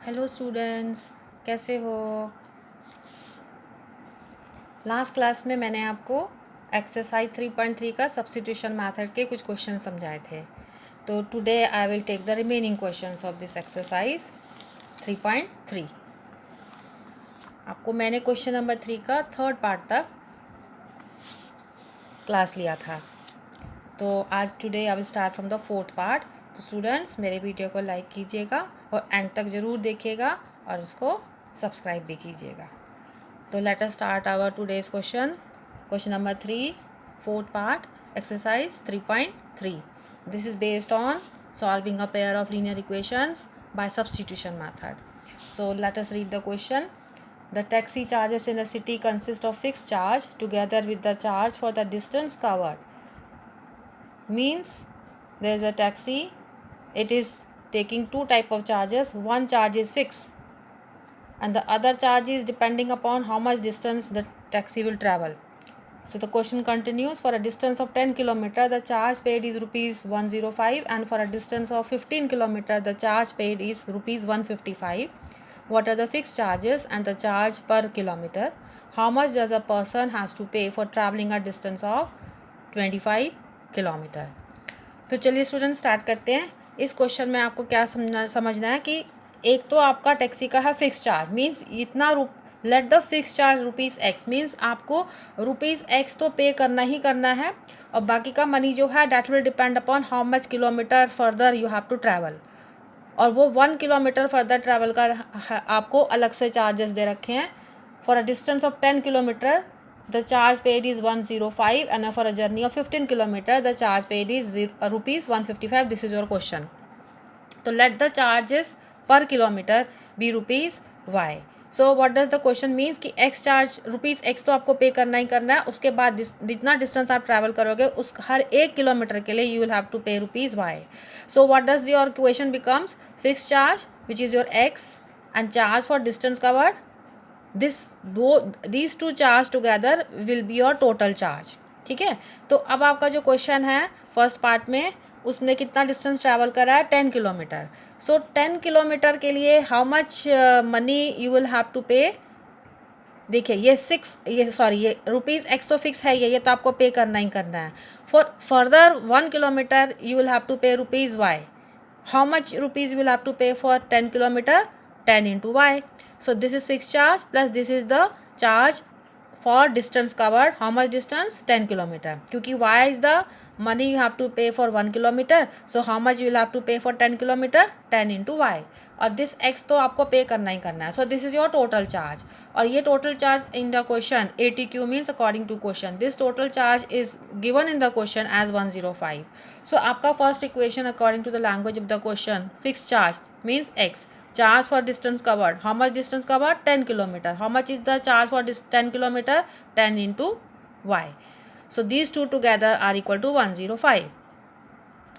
Hello students, कैसे हो। Last class में मैंने आपको एक्सरसाइज 3.3 का सब्स्टिट्यूशन मेथड के कुछ क्वेश्चन समझाए थे। तो today I will take the remaining questions of this exercise 3.3। आपको मैंने क्वेश्चन नंबर 3 का थर्ड पार्ट तक क्लास लिया था। तो आज today I will start from the fourth part. तो स्टूडेंट्स, मेरे वीडियो को लाइक कीजिएगा और एंड तक ज़रूर देखिएगा और उसको सब्सक्राइब भी कीजिएगा। So let us start our today's question. Question number 3, fourth part, exercise 3.3. This is based on solving a pair of linear equations by substitution method. So let us read the question. The taxi charges in the city consist of fixed charge together with the charge for the distance covered. Means there is a taxi. It is taking two type of charges. One charge is fixed and the other charge is depending upon how much distance the taxi will travel. So the question continues. For a distance of 10 km, the charge paid is rupees 105, and for a distance of 15 km, the charge paid is rupees 155. What are the fixed charges and the charge per kilometer? How much does a person has to pay for traveling a distance of 25 km? तो चलिए student start करते हैं। इस question में आपको क्या समझना है कि एक तो आपका टैक्सी का है फिक्स चार्ज, मीन्स इतना let the fix charge rupees x, means आपको रुपीज़ एक्स तो पे करना ही करना है और बाकी का मनी जो है that will depend upon how much kilometre further you have to travel. और वो 1 किलोमीटर फर्दर ट्रैवल का आपको अलग से चार्जेस दे रखे हैं। For a distance of 10 kilometre the charge paid is 105 and for a journey of 15 km the charge paid is rupees 155. This is your question. So let the charges per kilometer be rupees y. So what does the question means कि x charge rupees x तो आपको पे करना ही करना है, उसके बाद जितना डिस्टेंस आप ट्रैवल करोगे उस हर 1 किलोमीटर के लिए you will have to pay rupees y. So what does your equation becomes? Fixed charge which is your x and charge for distance covered, these two charge together will be your total charge. ठीक है। तो अब आपका जो question है first part में, उसने कितना डिस्टेंस ट्रैवल करा है 10 किलोमीटर। सो 10 किलोमीटर के लिए how much money you will have to pay. देखिए ये रुपीज़ एक्स तो फिक्स है, ये तो आपको पे करना ही करना है। For further 1 kilometre you will have to pay rupees y. How much rupees will have to pay for 10 kilometre? 10 into y. So this is fixed charge plus this is the charge for distance covered. How much distance? 10 kilometer. क्योंकि y is the money you have to pay for 1 kilometer. So how much you will have to pay for 10 kilometer? 10 into y. और this x तो आपको पे करना ही करना है. So this is your total charge. और ये total charge in the question ATQ means according to question. This total charge is given in the question as 105. So आपका first equation according to the language of the question, fixed charge means x. Charge for distance covered. How much distance covered? 10 kilometer. How much is the charge for this 10 kilometer? 10 into y. So these two together are equal to 105.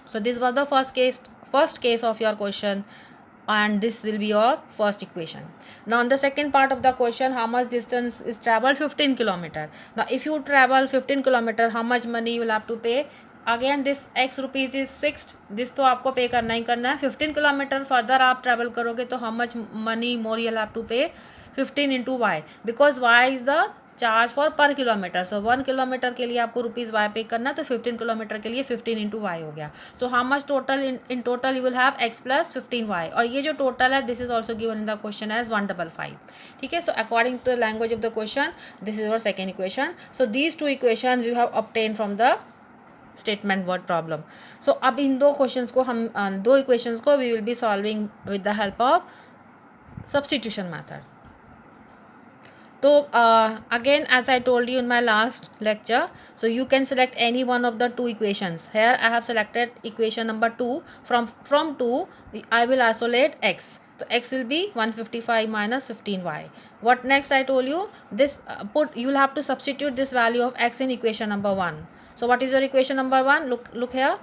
So this was the first case of your question, and this will be your first equation. Now on the second part of the question, how much distance is traveled? 15 kilometer. Now if you travel 15 kilometer, how much money you will have to pay? Again this x rupees is fixed, this तो आपको पे करना ही करना है। 15 kilometre further आप travel करोगे तो how much money more you have to pay? 15 into Y, because Y is the charge for per kilometre. So 1 kilometre के लिए आपको रुपीज़ वाई पे करना है, तो 15 किलोमीटर के लिए 15 इंटू वाई हो गया। So how much total in total you will have x plus 15 y, और ये जो टोटल है this is also given in the question as 155. ठीक है। So according to the language of the question this is your second equation. So these two equation you have obtain from the statement word problem. सो अब इन दो questions को हम दो equations को we will be solving with the help of substitution method. तो again as I told you in my last lecture, so you can select any one of the two equations. Here I have selected equation number 2. From 2 I will isolate x. तो x will be 155 minus 15y. What next I told you? This you will have to substitute this value of x in equation number 1. So what is your equation number 1? Look here.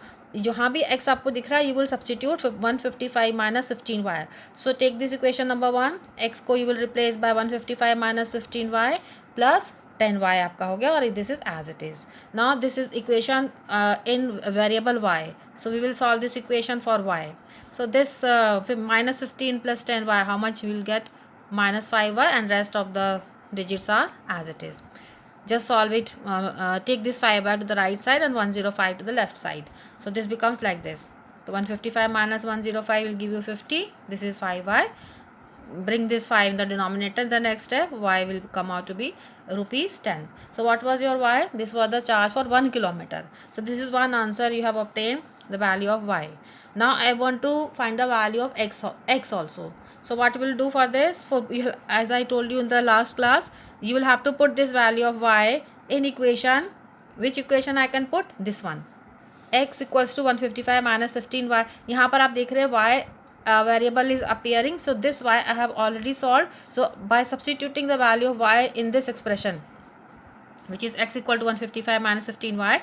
जहाँ भी x आपको दिख रहा है you will substitute 155 minus 15y. So take this equation number 1. x को you will replace by 155 minus 15y plus 10y आपका हो गया और this is as it is. Now this is equation in variable y. So we will solve this equation for y. So this minus 15 plus 10y, how much you will get? Minus 5y, and rest of the digits are as it is. Just solve it. Take this 5y to the right side and 105 to the left side. So this becomes like this. So 155 minus 105 will give you 50. This is 5y. Bring this 5 in the denominator. The next step, y will come out to be rupees 10. So what was your y? This was the charge for 1 kilometer. So this is one answer you have obtained, the value of y. Now I want to find the value of x also. So what we'll do for this, as I told you in the last class, you will have to put this value of y in equation. Which equation I can put? This one. x equals to 155 minus 15y. यहाँ पर आप देख रहे हैं y variable is appearing. So this y I have already solved. So by substituting the value of y in this expression, which is x equal to 155 minus 15y,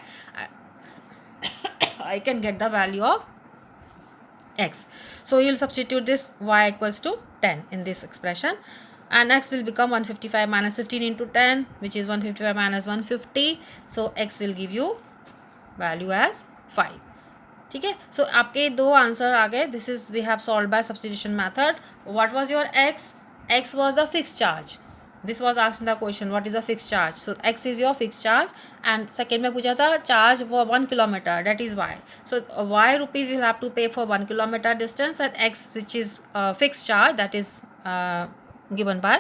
I can get the value of x. So you will substitute this y equals to 10 in this expression, and x will become 155 minus 15 into 10, which is 155 minus 150. So x will give you value as 5. ठीक है. सो आपके दो answer आ गए. This is we have solve by substitution method. What was your x? x was the fixed charge. This was asked in the question, what is the fixed charge? So x is your fixed charge, and second में पूछा था charge for 1 kilometer, that is y. So y rupees you will have to pay for 1 kilometer distance, and x, which is fixed charge, that is given by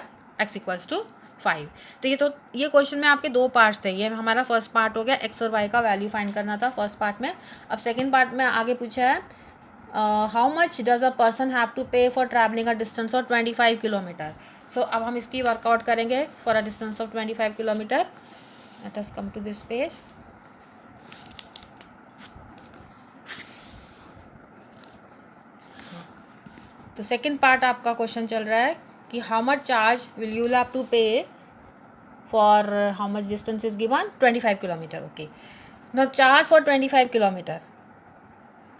x equals to 5. तो ये question में आपके दो parts थे. ये हमारा first part हो गया, x और y का वैल्यू फाइंड करना था फर्स्ट पार्ट में. अब सेकेंड पार्ट में आगे पूछा है how much does a person have to pay for travelling a distance of 25 kilometre. So अब हम इसकी वर्कआउट करेंगे for a distance of 25 kilometre. Let us come to this page. तो सेकेंड पार्ट आपका क्वेश्चन चल रहा है कि how much charge will you have to pay for how much distance is given 25 kilometre. Okay. Now charge for 25 kilometre.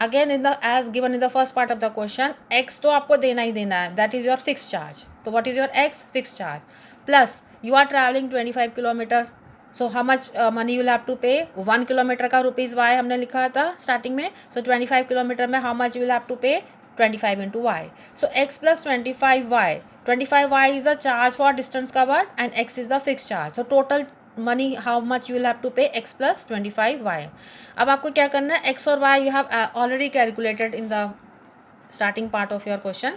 Again in the as given in the first part of the question, x तो आपको देना ही देना है, that is your fix charge. तो what is your x? Fix charge. Plus you are travelling 25 kilometre. So how much money you have to pay? 1 kilometre का rupees Y हमने लिखा था स्टार्टिंग में. सो 25 किलोमीटर में how much you have to pay? 25 into y. So x plus 25y. 25y is the charge for distance covered, and x is the fixed charge. So total money how much you will have to pay? x plus 25y. अब आपको क्या करना है? x और y you have already calculated in the starting part of your question.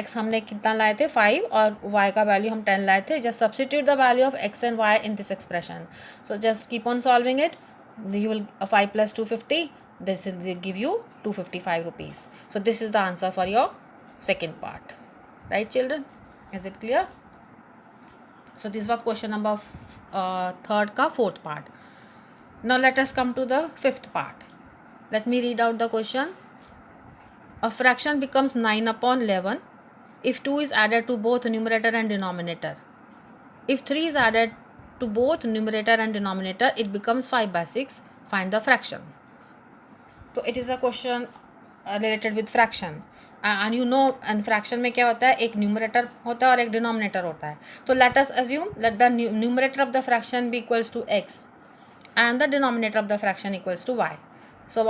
x हमने कितना लाए थे? 5, और y का वैल्यू हम 10 लाए थे. Just substitute the value of x and y in this expression. So just keep on solving it. You will 5 plus 250. This will give you 255 rupees. So this is the answer for your second part. Right, children? Is it clear? So this was question number third ka fourth part. Now let us come to the fifth part. Let me read out the question. A fraction becomes 9 upon 11 if 2 is added to both numerator and denominator. If 3 is added to both numerator and denominator, it becomes 5 by 6. Find the fraction. तो it is a question related with fraction. And you know, and fraction में क्या होता है? एक numerator होता है और एक डिनोमिनेटर होता है. तो let us assume let the numerator of the fraction be equals to X and the denominator of the fraction equals to y. So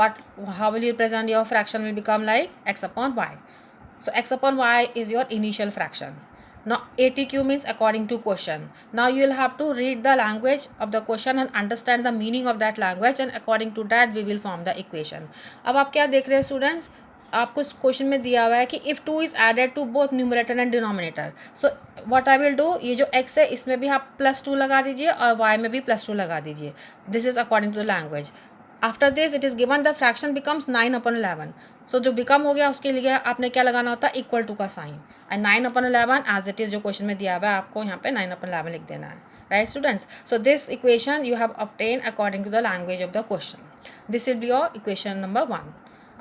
how will you present your fraction? Will become like x upon y. So x upon y is your initial fraction. Now ATQ means according to question. Now you will have to read the language of the question and understand the meaning of that language, and according to that we will form the equation. अब आप क्या देख रहे हैं students? आपको question में दिया हुआ है कि if 2 is added to both numerator and denominator. So what I will do, ये जो x है इसमें भी आप +2 लगा दीजिए और y में भी +2 लगा दीजिए. This is according to the language. After this it is given the fraction becomes 9 upon 11. So जो बिकम हो गया उसके लिए आपने क्या लगाना होता है? इक्वल टू का sign, and 9 upon 11 as it is जो क्वेश्चन में दिया हुआ है आपको यहाँ पे 9 upon 11 लिख देना है. Right students? So this equation you have obtain according to the language of the question. This will be your equation number 1.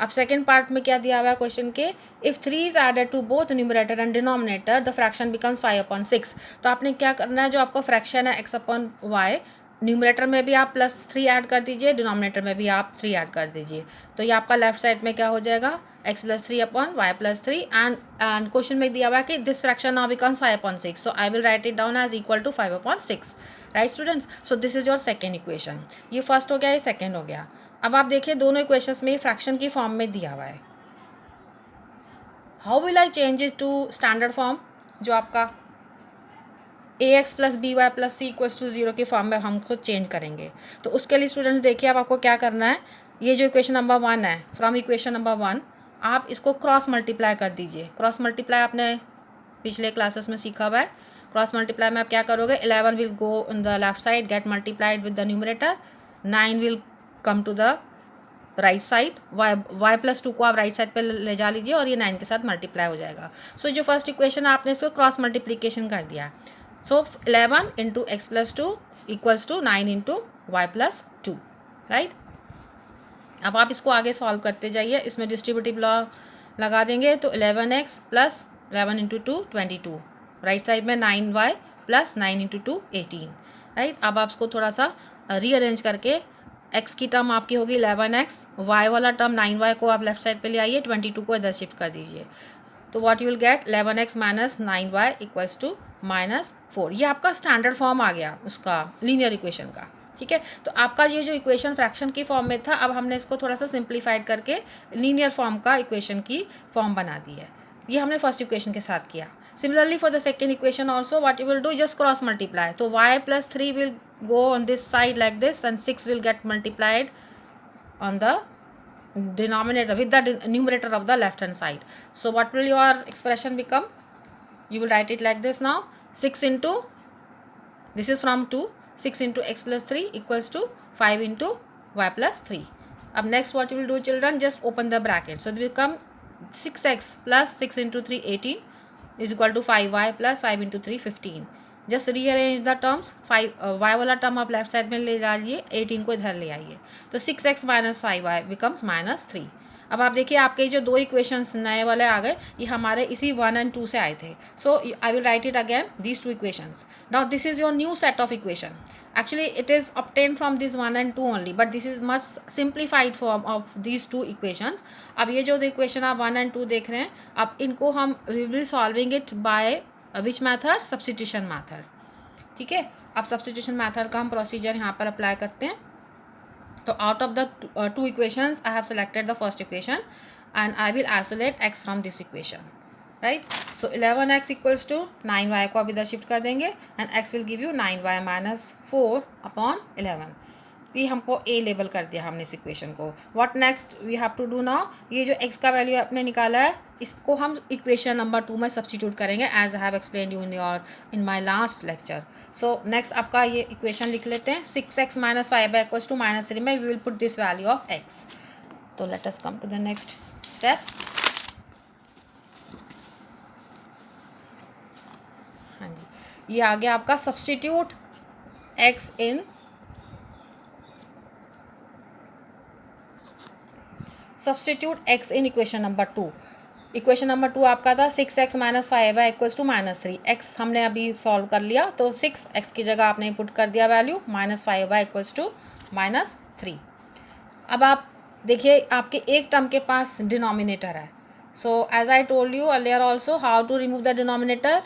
अब सेकेंड पार्ट में क्या दिया हुआ है क्वेश्चन के? If 3 is added to both numerator and denominator the fraction becomes 5 upon 6. तो आपने क्या करना है? जो आपका फ्रैक्शन है x upon y, न्यूमरेटर में भी आप +3 ऐड कर दीजिए, डिनोमिनेटर में भी आप 3 ऐड कर दीजिए. तो ये आपका लेफ्ट साइड में क्या हो जाएगा? X plus three upon Y plus three and question में दिया हुआ है कि this fraction now becomes 5/6, so I will write it down as equal to 5/6, right students. So this is your second equation. ये फर्स्ट हो गया, ये second हो गया. अब आप देखिए दोनों इक्वेशंस में फ्रैक्शन की फॉर्म में दिया हुआ है. How will I change it to standard form, जो आपका a x plus b y plus c equals to 0 की फॉर्म में हम खुद चेंज करेंगे. तो उसके लिए स्टूडेंट्स देखिए अब आपको क्या करना है. ये जो इक्वेशन नंबर 1 है, फ्रॉम इक्वेशन नंबर 1 आप इसको क्रॉस मल्टीप्लाई कर दीजिए. क्रॉस मल्टीप्लाई आपने पिछले क्लासेस में सीखा हुआ है. क्रॉस मल्टीप्लाई में आप क्या करोगे, 11 will go in the left side, get multiplied with the numerator, 9 will come to the right side, y plus 2 को आप राइट साइड पे ले जा लीजिए और ये 9 के साथ मल्टीप्लाई हो जाएगा. सो जो फर्स्ट इक्वेशन है आपने इसको क्रॉस मल्टीप्लीकेशन कर दिया. So 11 into X plus 2 equals to 9 into Y plus 2, right. अब आप इसको आगे सॉल्व करते जाइए. इसमें डिस्ट्रीब्यूटिव लॉ लगा देंगे तो 11x plus 11 into 2 22, right side में 9y प्लस 9 इंटू 2 18, राइट. अब आप इसको थोड़ा सा रीअरेंज करके x की टर्म आपकी होगी 11x, y वाला टर्म 9y को आप लेफ्ट साइड पे ले आइए, 22 को इधर शिफ्ट कर दीजिए. तो what you will get 11x minus 9y equals to -4. ये आपका स्टैंडर्ड फॉर्म आ गया उसका लीनियर इक्वेशन का, ठीक है. तो आपका ये जो इक्वेशन फ्रैक्शन की फॉर्म में था, अब हमने इसको थोड़ा सा सिंप्लीफाइड करके लीनियर फॉर्म का इक्वेशन की फॉर्म बना दी है. ये हमने फर्स्ट इक्वेशन के साथ किया. Similarly for the second equation also what you will do, just cross multiply. तो y plus 3 will go on this side like this and 6 will get multiplied on the denominator with the numerator of the left hand side. So what will your expression become? You will write it like this now. 6 into, this is from 2, 6 into x plus 3 equals to 5 into y plus 3. Up next what you will do children, just open the bracket. So it will become 6x plus 6 into 3 18 is equal to 5y plus 5 into 3 15. Just rearrange the terms. 5 Y वाला term आप left side में ले जाइए, 18 को इधर ले आइए. तो 6x माइनस 5y बिकम्स -3. अब आप देखिए आपके जो दो इक्वेशंस नए वाले आ गए, ये हमारे इसी 1 and 2 से आए थे. So I will write it again, these 2 equations. Now this is your new set of equation. Actually it is obtained from this 1 and 2 only, but this is much simplified form of these 2 equations. अब ये जो equation आप 1 and 2 देख रहे हैं, अब इनको हम we will solving it by which method, substitution method, ठीक है. अब सब्सटीट्यूशन मैथड का हम प्रोसीजर यहाँ पर अप्लाई करते हैं. तो out of the 2 equations I have selected the first equation and I will isolate x from this equation, right. So 11x equals to 9y को अब इधर शिफ्ट कर देंगे and x will give you 9y minus 4 upon 11. ये हमको a label कर दिया हमने इस इक्वेशन को. What next we have to do now, ये जो x का वैल्यू आपने निकाला है इसको हम इक्वेशन नंबर 2 में सब्स्टिट्यूट करेंगे as I have explain you in my last lecture. So next आपका ये इक्वेशन लिख लेते हैं. 6x minus 5y equals to -3 में we will put this value of x. तो let us come to the next step. हाँ जी, ये आ गया आपका substitute x in substitute x in equation number 2. Equation number 2 आपका था 6x minus 5y equals to -3. x हमने अभी सॉल्व कर लिया, तो 6x की जगह आपने पुट कर दिया वैल्यू -5y इक्वल्स टू -3. अब आप देखिए आपके एक टर्म के पास डिनोमिनेटर है. So as I told you earlier also how to remove the denominator,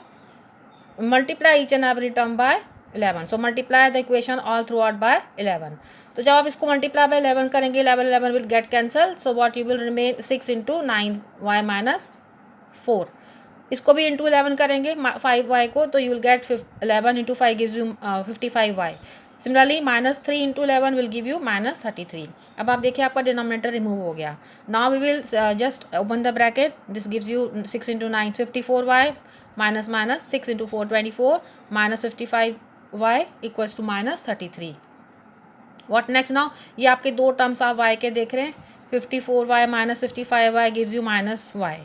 multiply each and every term by 11. So multiply the equation all throughout by 11. तो जब आप इसको मल्टीप्लाई बाय 11 करेंगे, 11 will get cancel. So what you will remain 6 into 9y minus 4. इसको भी into 11 करेंगे 5y को, तो you will get 11 into 5 gives you 55y. Similarly -3 into 11 will give you -33. अब आप देखिए आपका डिनोमिनेटर रिमूव हो गया. Now we will just open the bracket. This gives you 6 into 9 54y minus 6 into 4 24 -55y equals to -33. What next now, ये आपके दो terms आप y के देख रहे हैं. 54y minus 55y gives you -y.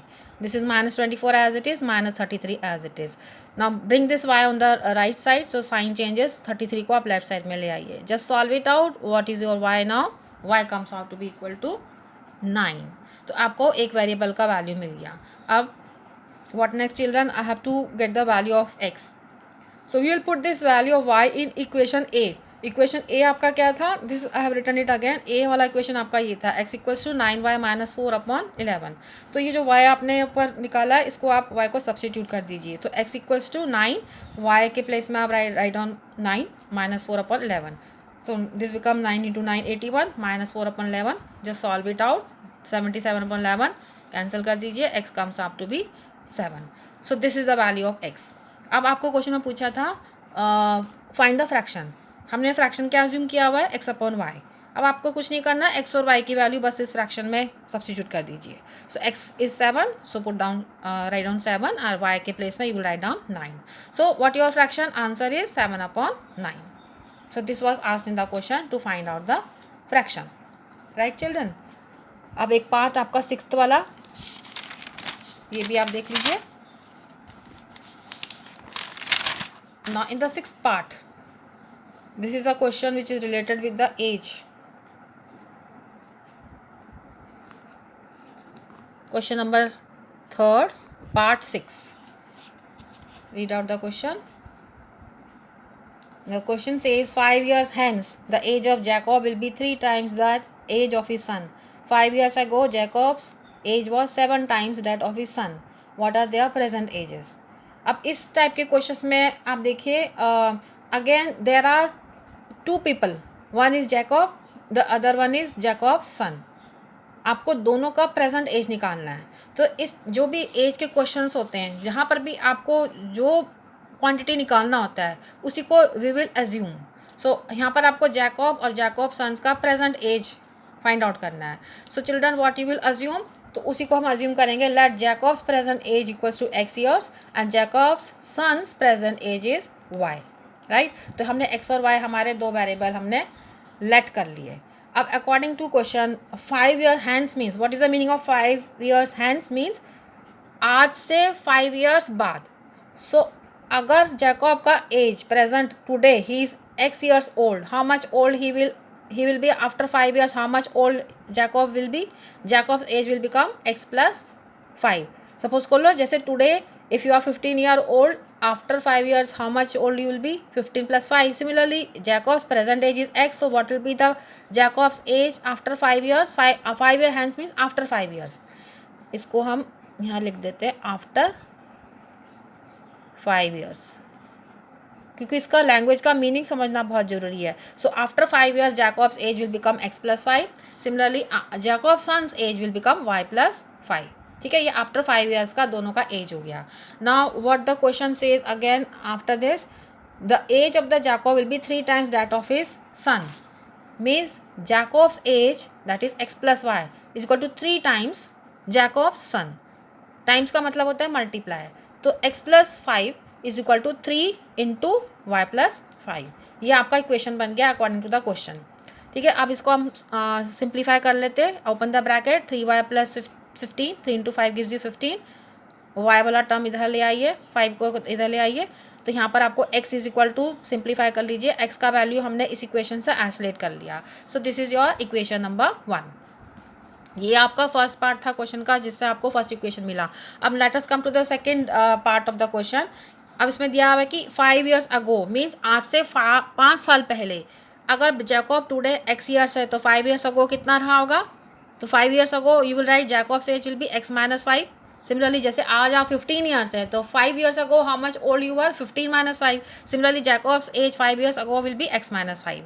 This is -24 as it is, -33 as it is. Now bring this y on the right side, so sign changes. 33 को आप left side में ले आइए. Just solve it out. What is your y now? Y comes out to be equal to 9. तो आपको एक variable का value मिल गया. अब what next children? I have to get the value of x. So we will put this value of y in equation A. Equation A आपका क्या था, this I have written it again, A वाला equation आपका ये था x equals to 9y minus 4/11। तो ये जो y आपने ऊपर निकाला है इसको आप y को सब्सटीट्यूट कर दीजिए, तो x इक्वल्स टू 9, y के प्लेस में आप write on 9 minus 4/11, so this become 9 into 9 81 minus 4/11, just solve it out, 77/11 cancel कर दीजिए, x comes up to be 7, so this is the value of x। अब आपको क्वेश्चन में पूछा था फाइंड द फ्रैक्शन, हमने फ्रैक्शन क्या अज्यूम किया हुआ है, x अपॉन वाई। अब आपको कुछ नहीं करना, x और y की वैल्यू बस इस फ्रैक्शन में सब्स्टिट्यूट कर दीजिए, so x is 7, so put down write down 7 और y के प्लेस में you will write down 9, so what your fraction answer is 7/9। So this was asked in the question to find out the fraction, right children. अब एक part आपका 6th वाला, ये भी आप देख लीजिए। Now in the 6th part, this is a question which is related with the age. Question number 3rd, part 6. Read out the question. The question says 5 years hence the age of Jacob will be 3 times that age of his son. 5 years ago Jacob's age was 7 times that of his son. What are their present ages? अब इस type के questions में आप देखिए, again there are 2 people, one is Jacob, the other one is Jacob's son. आपको दोनों का present as निकालना है। तो इस जो भी एज के क्वेश्चंस होते हैं, जहाँ पर भी आपको जो क्वांटिटी निकालना होता है उसी को वी विल एज्यूम। सो यहाँ पर आपको जैकब और जैकब सन्स का प्रेजेंट एज फाइंड आउट करना है। So children what you will assume, तो उसी को हम अज्यूम करेंगे, let Jacob's present age equals to x years and Jacob's sons present age is y, right. तो हमने x और y हमारे 2 वेरिएबल हमने लेट कर लिए। अब according to question 5 year hence means, what is the meaning of 5 years hence means आज से 5 ईयर्स बाद। सो अगर जैकब का age present today he is x years old, how much old he will be after 5 years, how much old Jacob will be, Jacob's age will become x plus 5. Suppose कर लो जैसे today if you are 15 year old, after 5 years how much old you will be, 15 plus 5. Similarly Jacob's present age is x, so what will be the Jacob's age after 5 years, 5 year hence means after 5 years. इसको हम यहाँ लिख देते हैं after 5 years, क्योंकि इसका language का meaning समझना बहुत ज़रूरी है। सो after 5 years Jacob's age will become x plus 5, similarly Jacob's sons age will become y plus 5, ठीक है। ये आफ्टर 5 ईयर्स का दोनों का एज हो गया। Now what the question says again after this, the age of the Jacob will be 3 times that of his son, means Jacob's age that is x plus y is equal to 3 times Jacob's son. Times का मतलब होता है multiply, तो x plus 5 is equal to 3 into Y plus 5। ये आपका equation बन गया according to the question, ठीक है। अब इसको हम सिंप्लीफाई कर लेते हैं, open the bracket, 3y plus 15, 3 into 5 gives you 15, y वाला टर्म इधर ले आइए, 5 को इधर ले आइए, तो यहाँ पर आपको x is equal to simplify कर लीजिए, x का वैल्यू हमने इस इक्वेशन से आइसोलेट कर लिया। सो this is your equation number 1। ये आपका फर्स्ट पार्ट था क्वेश्चन का, जिससे आपको फर्स्ट इक्वेशन मिला। अब let us come to the second part of the question. अब इसमें दिया हुआ है कि 5 ईयर्स अगो मीन्स आज से 5 साल पहले, अगर जैकब टुडे x ईयर्स है तो 5 ईयर्स अगो कितना रहा होगा, तो 5 years ago you will write Jacob's age will be x minus 5। Similarly जैसे आज आप 15 ईयर्स है तो 5 years ago how much old you are, 15 minus 5। Similarly Jacob's age 5 years ago will be x minus 5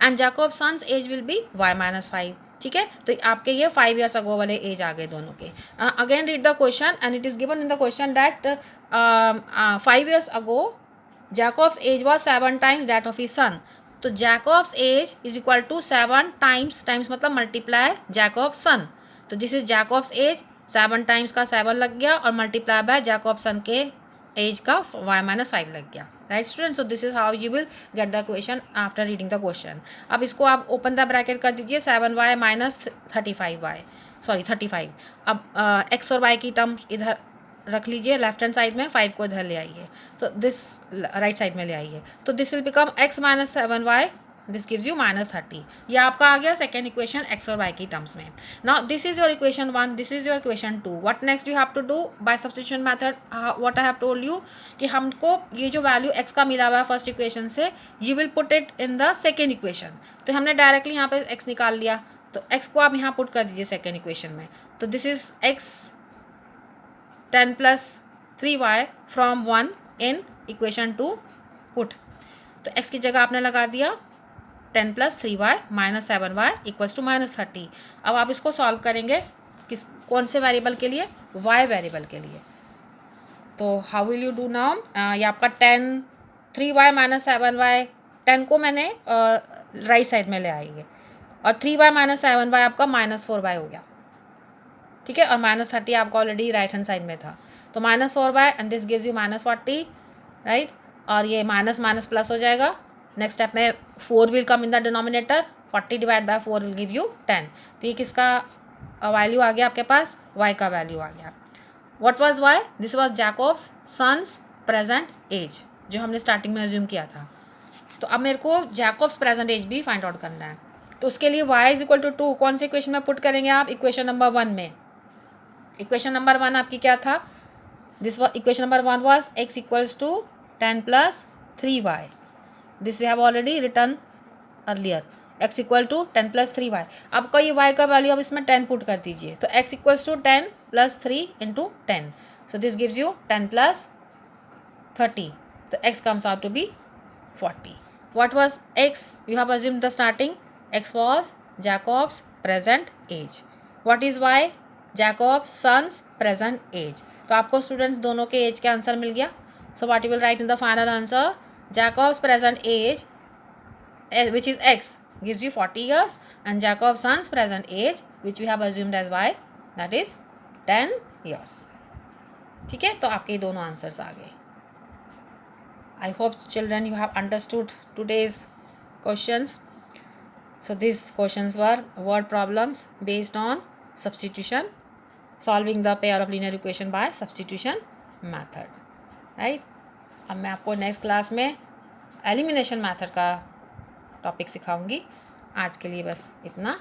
and Jacob's sons age will be y minus 5, ठीक है। तो आपके ये 5 ईयर्स अगो वाले एज आ गए दोनों के। Again read the question and it is given in the question that 5 years ago Jacob's age was 7 times that of his son. तो Jacob's age is equal to 7 times मतलब मल्टीप्लाई Jacob's son, तो this is Jacob's age, 7 times का 7 लग गया और multiply by Jacob's son के as का y minus 5 लग गया, right student. So this is how you will get the question after reading the question. अब इसको आप ओपन द ब्रैकेट कर दीजिए, 7y माइनस 35। अब x और y की टर्म इधर रख लीजिए लेफ्ट हैंड साइड में, 5 को इधर ले आइए, तो दिस राइट साइड में ले आइए, तो this will become x minus 7y this gives you -30. ये आपका आ गया सेकेंड इक्वेशन एक्स और वाई की टर्म्स में. Now this is your equation 1, this is your equation 2. What next you have to do by substitution method. What I have told you कि हमको ये जो वैल्यू एक्स का मिला हुआ है फर्स्ट इक्वेशन से, you will put it in the second equation. तो हमने डायरेक्टली यहाँ पे एक्स निकाल लिया, तो एक्स को आप यहाँ पुट कर दीजिए सेकेंड इक्वेशन में. तो this is x 10 + 3y from 1 in equation 2 put. तो x की जगह आपने लगा दिया 10 + 3y - 7y = -30. अब आप इसको सॉल्व करेंगे कौन से वेरिएबल के लिए, y वेरिएबल के लिए. तो how will you do now. ये आपका 10 3y - 7y, 10 को मैंने राइट साइड में ले आई है और 3y - 7y आपका -4y हो गया. ठीक है, और -30 आपका ऑलरेडी राइट हैंड साइड में था. तो -4y and this gives you -40, right. और ये माइनस माइनस प्लस हो जाएगा. नेक्स्ट स्टेप में 4 will come in the denominator, 40 / 4 will give you 10. तो ये किसका वैल्यू आ गया आपके पास, y का वैल्यू आ गया. What was y, this was Jacob's sons present age, जो हमने स्टार्टिंग में अज्यूम किया था. तो अब मेरे को जैकब्स प्रेजेंट एज भी फाइंड आउट करना है. तो उसके लिए y = 2 कौन से इक्वेशन में पुट करेंगे आप, इक्वेशन नंबर 1 में. इक्वेशन नंबर 1 आपकी क्या था, this equation number 1 was x = 10 + 3y. This we have already written earlier. x = 10 + 3y. आपका ये y का वैल्यू अब इसमें 10 पुट कर दीजिए. तो x = 10 + 3 × 10. So this gives you 10 + 30. तो x comes out to be 40. What was x? You have assumed the starting. x was Jacob's present age. What is y? Jacob's son's present age. तो आपको students दोनों के as का answer मिल गया. So what you will write in the final answer? Jacob's present age, which is x, gives you 40 years, and Jacob's son's present age, which we have assumed as y, that is 10 years. ठीक है, तो आपके दोनों answers आ गए. I hope children you have understood today's questions. So these questions were word problems based on substitution, solving the pair of linear equation by substitution method. Right. अब मैं आपको next class में एलिमिनेशन मेथड का topic सिखाऊंगी. आज के लिए बस इतना.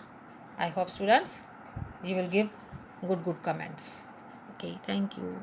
I hope students you will give good comments. Okay, thank you.